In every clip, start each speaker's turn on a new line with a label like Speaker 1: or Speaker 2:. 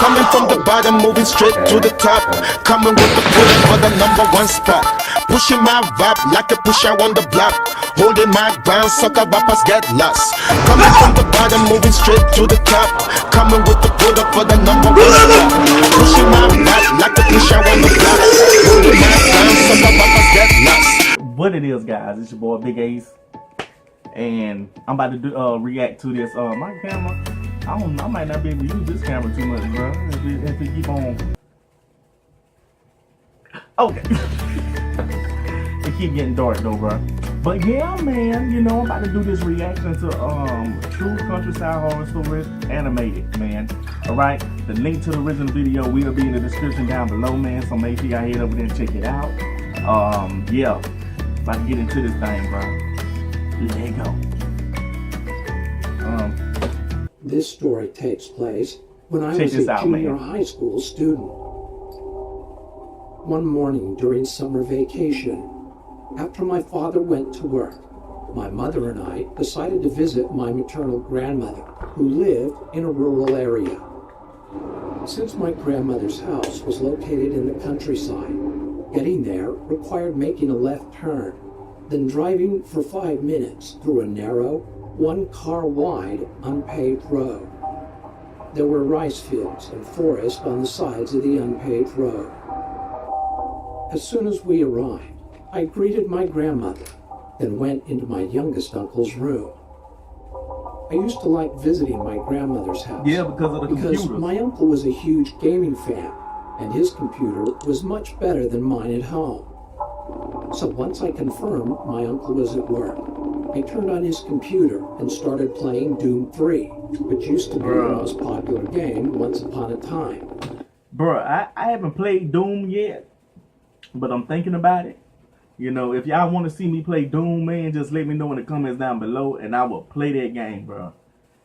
Speaker 1: Coming from the bottom, moving straight to the top. Coming with the bullet for the #1 spot. Pushing my vibe like a pusher on the block. Holding my ground, sucker rappers get lost. Coming from the bottom, moving straight to the top. Coming with the bullet for the #1 spot. Pushing my vibe like a pusher on the block. Holding my ground, sucker rappers get lost.
Speaker 2: What it is, guys, it's your boy Big Ace, and I'm about to react to this. My camera, I might not be able to use this camera too much, bro. If it keep on, okay. It keep getting dark though, bro. But yeah, man, you know, I'm about to do this reaction to True Countryside Horror Stories animated, man. All right, the link to the original video will be in the description down below, man. So make sure y'all head over there and check it out. Yeah. About to get into this thing, bro. Let go.
Speaker 3: This story takes place when I was a junior high school student. One morning during summer vacation, after my father went to work, my mother and I decided to visit my maternal grandmother, who lived in a rural area. Since my grandmother's house was located in the countryside, getting there required making a left turn, then driving for 5 minutes through a narrow, one-car-wide, unpaved road. There were rice fields and forest on the sides of the unpaved road. As soon as we arrived, I greeted my grandmother, then went into my youngest uncle's room. I used to like visiting my grandmother's house.
Speaker 2: Yeah, because
Speaker 3: my uncle was a huge gaming fan, and his computer was much better than mine at home. So once I confirmed my uncle was at work, I turned on his computer and started playing Doom 3, which used to be the most popular game once upon a time.
Speaker 2: Bro, I haven't played Doom yet, but I'm thinking about it. You know, if y'all want to see me play Doom, man, just let me know in the comments down below, and I will play that game, bro.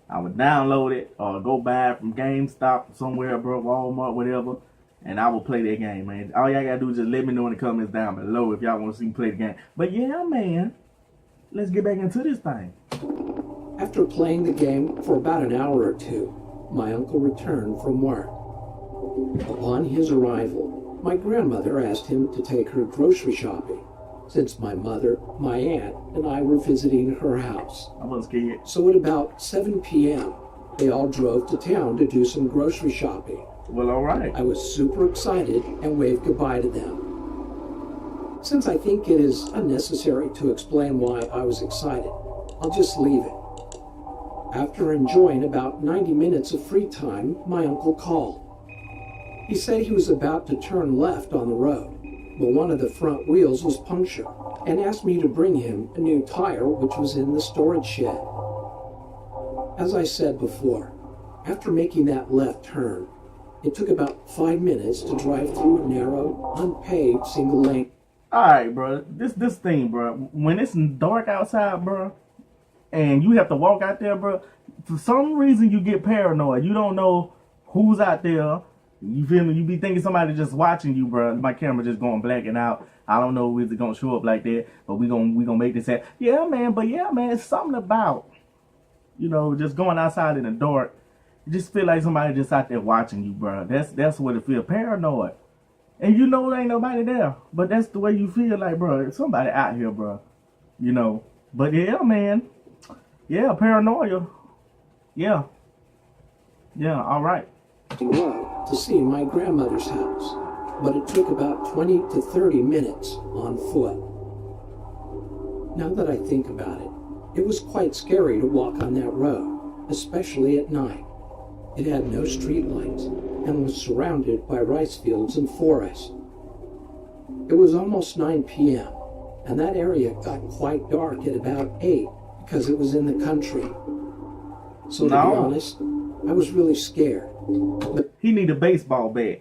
Speaker 2: I would download it or go buy it from GameStop somewhere, bro, Walmart, whatever, and I will play that game, man. All y'all gotta do is just let me know in the comments down below if y'all want to see me play the game. But yeah, man, let's get back into this thing.
Speaker 3: After playing the game for about an hour or two, my uncle returned from work. Upon his arrival, my grandmother asked him to take her grocery shopping, since my mother, my aunt, and I were visiting her house.
Speaker 2: I wasn't scared.
Speaker 3: So at about 7 p.m., they all drove to town to do some grocery shopping.
Speaker 2: Well, all right.
Speaker 3: I was super excited and waved goodbye to them. Since I think it is unnecessary to explain why I was excited, I'll just leave it. After enjoying about 90 minutes of free time, my uncle called. He said he was about to turn left on the road, but one of the front wheels was punctured, and asked me to bring him a new tire which was in the storage shed. As I said before, after making that left turn, it took about 5 minutes to drive through a narrow, unpaved single lane.
Speaker 2: Alright, bro, this thing, bro, when it's dark outside, bro, and you have to walk out there, bro, for some reason you get paranoid. You don't know who's out there. You feel me? You be thinking somebody just watching you, bro. My camera just going blacking out. I don't know if it's gonna show up like that, but we gonna make this happen. Yeah, man. But yeah, man, it's something about, you know, just going outside in the dark. You just feel like somebody just out there watching you, bro. That's what it feels. Paranoid, and you know there ain't nobody there, but that's the way you feel like, bro. There's somebody out here, bro. You know. But yeah, man. Yeah, paranoia. Yeah. Yeah. All right.
Speaker 3: To see my grandmother's house, but it took about 20 to 30 minutes on foot. Now that I think about it, it was quite scary to walk on that road, especially at night. It had no street lights and was surrounded by rice fields and forest. It was almost 9 p.m., and that area got quite dark at about 8 because it was in the country. So to be honest, I was really scared. But
Speaker 2: he need a baseball bat.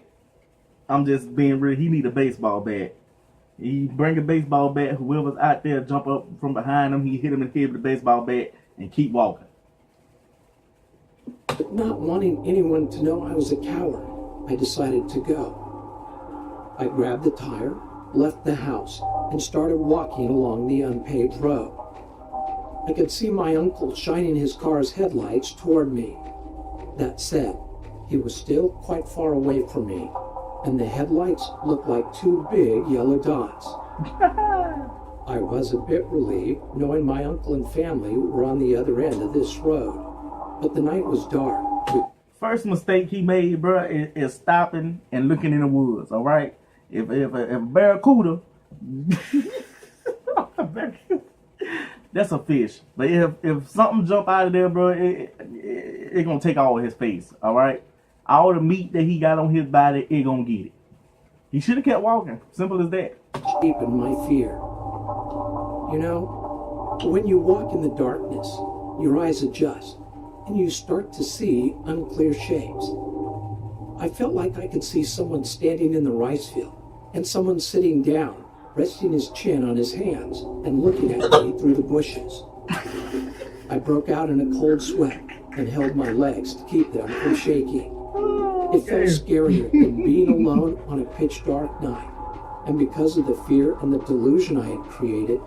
Speaker 2: I'm just being real. He need a baseball bat. He bring a baseball bat. Whoever's out there, jump up from behind him. He hit him in the head with a baseball bat and keep walking.
Speaker 3: But not wanting anyone to know I was a coward, I decided to go. I grabbed the tire, left the house, and started walking along the unpaved road. I could see my uncle shining his car's headlights toward me. That said, He was still quite far away from me, and the headlights looked like two big yellow dots. I was a bit relieved knowing my uncle and family were on the other end of this road, but the night was dark.
Speaker 2: First mistake he made, bro, is stopping and looking in the woods. All right, if a barracuda, that's a fish. But if something jump out of there, bro, it gonna take all his face. All right, all the meat that he got on his body, it gonna get it. He should have kept walking. Simple as that.
Speaker 3: Deepened my fear. You know, when you walk in the darkness, your eyes adjust, and you start to see unclear shapes. I felt like I could see someone standing in the rice field, and someone sitting down, resting his chin on his hands, and looking at me through the bushes. I broke out in a cold sweat and held my legs to keep them from shaking. It felt scarier than being alone on a pitch dark night, and because of the fear and the delusion I had created,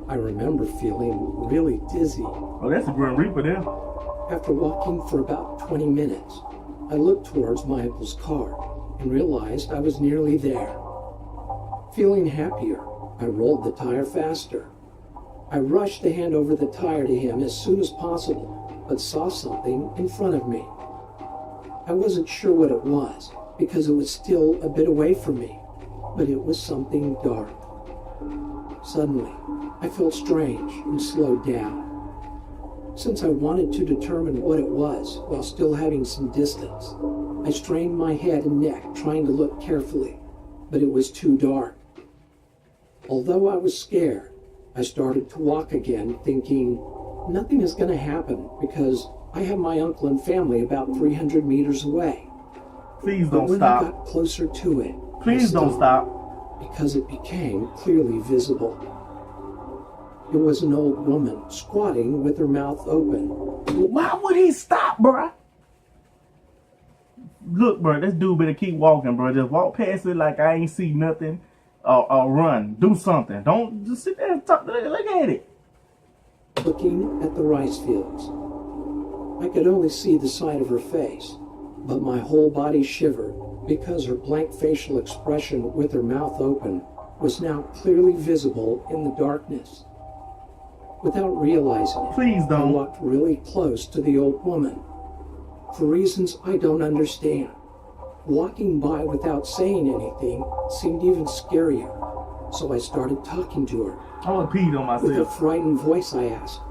Speaker 3: I remember feeling really dizzy.
Speaker 2: Oh, that's a Grim Reaper there.
Speaker 3: After walking for about 20 minutes, I looked towards my uncle's car and realized I was nearly there. Feeling happier, I rolled the tire faster. I rushed to hand over the tire to him as soon as possible, but saw something in front of me. I wasn't sure what it was because it was still a bit away from me, but it was something dark. Suddenly, I felt strange and slowed down. Since I wanted to determine what it was while still having some distance, I strained my head and neck trying to look carefully, but it was too dark. Although I was scared, I started to walk again, thinking nothing is going to happen because I have my uncle and family about 300 meters away.
Speaker 2: Please
Speaker 3: But
Speaker 2: don't
Speaker 3: when
Speaker 2: stop.
Speaker 3: I got closer to it,
Speaker 2: Please
Speaker 3: I
Speaker 2: don't
Speaker 3: stopped
Speaker 2: stop.
Speaker 3: because it became clearly visible. It was an old woman squatting with her mouth open.
Speaker 2: Why would he stop, bro? Look, bro, this dude better keep walking, bro. Just walk past it like I ain't see nothing, or run. Do something. Don't just sit there and talk. Look at it.
Speaker 3: Looking at the rice fields. I could only see the side of her face, but my whole body shivered because her blank facial expression with her mouth open was now clearly visible in the darkness. Without realizing it,
Speaker 2: Please
Speaker 3: I
Speaker 2: don't.
Speaker 3: walked really close to the old woman. For reasons I don't understand, walking by without saying anything seemed even scarier, so I started talking to her.
Speaker 2: I want to pee on
Speaker 3: With a
Speaker 2: myself.
Speaker 3: frightened voice I asked,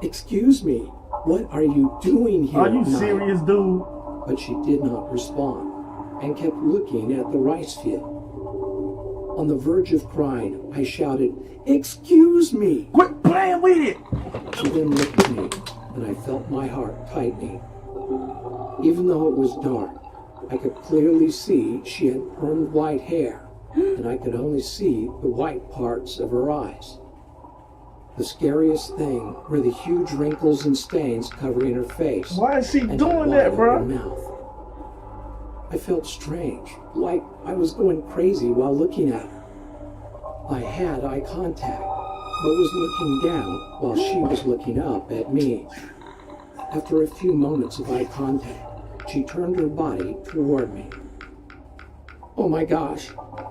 Speaker 3: "Excuse me, what are you doing here
Speaker 2: Are you
Speaker 3: at night?"
Speaker 2: serious, dude?
Speaker 3: But she did not respond and kept looking at the rice field. On the verge of crying, I shouted, "Excuse me!"
Speaker 2: Quit playing with it.
Speaker 3: She then looked at me, and I felt my heart tightening. Even though it was dark, I could clearly see she had permed white hair, and I could only see the white parts of her eyes. The scariest thing were the huge wrinkles and stains covering her face.
Speaker 2: Why is she
Speaker 3: and
Speaker 2: doing that,
Speaker 3: wide
Speaker 2: bro?
Speaker 3: open mouth. I felt strange, like I was going crazy while looking at her. I had eye contact, but was looking down while she was looking up at me. After a few moments of eye contact, she turned her body toward me. Oh my gosh,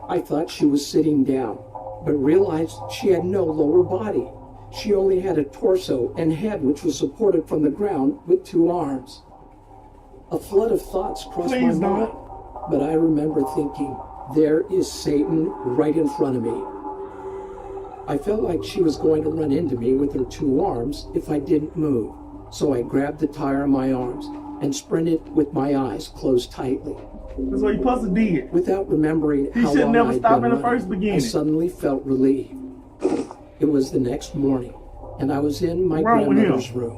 Speaker 3: I thought she was sitting down, but realized she had no lower body. She only had a torso and head which was supported from the ground with two arms. A flood of thoughts crossed my
Speaker 2: Please don't.
Speaker 3: mind, but I remember thinking, there is Satan right in front of me. I felt like she was going to run into me with her two arms if I didn't move, so I grabbed the tire in my arms and sprinted with my eyes closed tightly.
Speaker 2: That's what you supposed to did.
Speaker 3: Without remembering
Speaker 2: He
Speaker 3: how
Speaker 2: should
Speaker 3: long
Speaker 2: never
Speaker 3: I'd
Speaker 2: stop
Speaker 3: been
Speaker 2: in the
Speaker 3: running,
Speaker 2: first beginning.
Speaker 3: I suddenly felt relieved. It was the next morning, and I was in my
Speaker 2: Wrong with
Speaker 3: grandmother's
Speaker 2: him?
Speaker 3: room.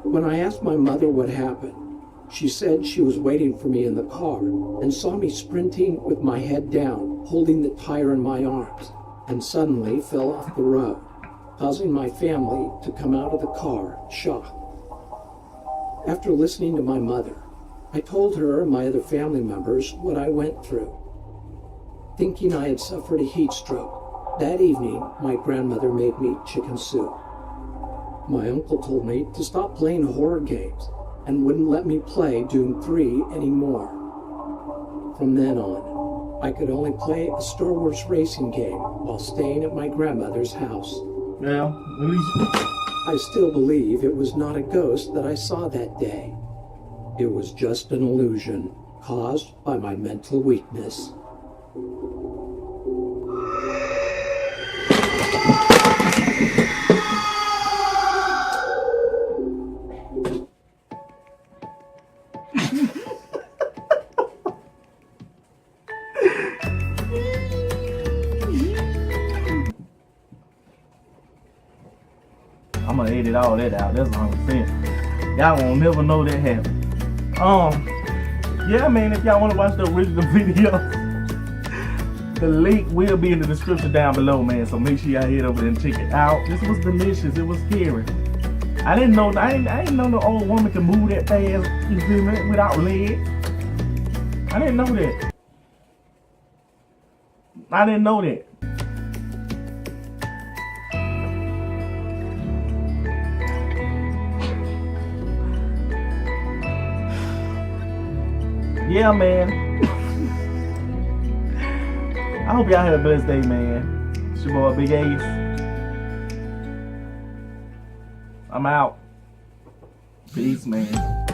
Speaker 3: When I asked my mother what happened, she said she was waiting for me in the car and saw me sprinting with my head down, holding the tire in my arms, and suddenly fell off the road, causing my family to come out of the car shocked. After listening to my mother, I told her and my other family members what I went through. Thinking I had suffered a heat stroke, that evening my grandmother made me chicken soup. My uncle told me to stop playing horror games and wouldn't let me play Doom 3 anymore. From then on, I could only play a Star Wars racing game while staying at my grandmother's house.
Speaker 2: Well, at least
Speaker 3: I still believe it was not a ghost that I saw that day. It was just an illusion caused by my mental weakness.
Speaker 2: I'm gonna edit all that out. That's 100%. Y'all won't never know that happened. Yeah, man. If y'all want to watch the original video, the link will be in the description down below, man. So make sure y'all head over there and check it out. This was delicious. It was scary. I didn't know. I didn't know the old woman could move that fast. You feel me? Without legs. I didn't know that. I didn't know that. Yeah, man. I hope y'all have a blessed day, man. It's your boy, Big Ace. I'm out. Peace, man.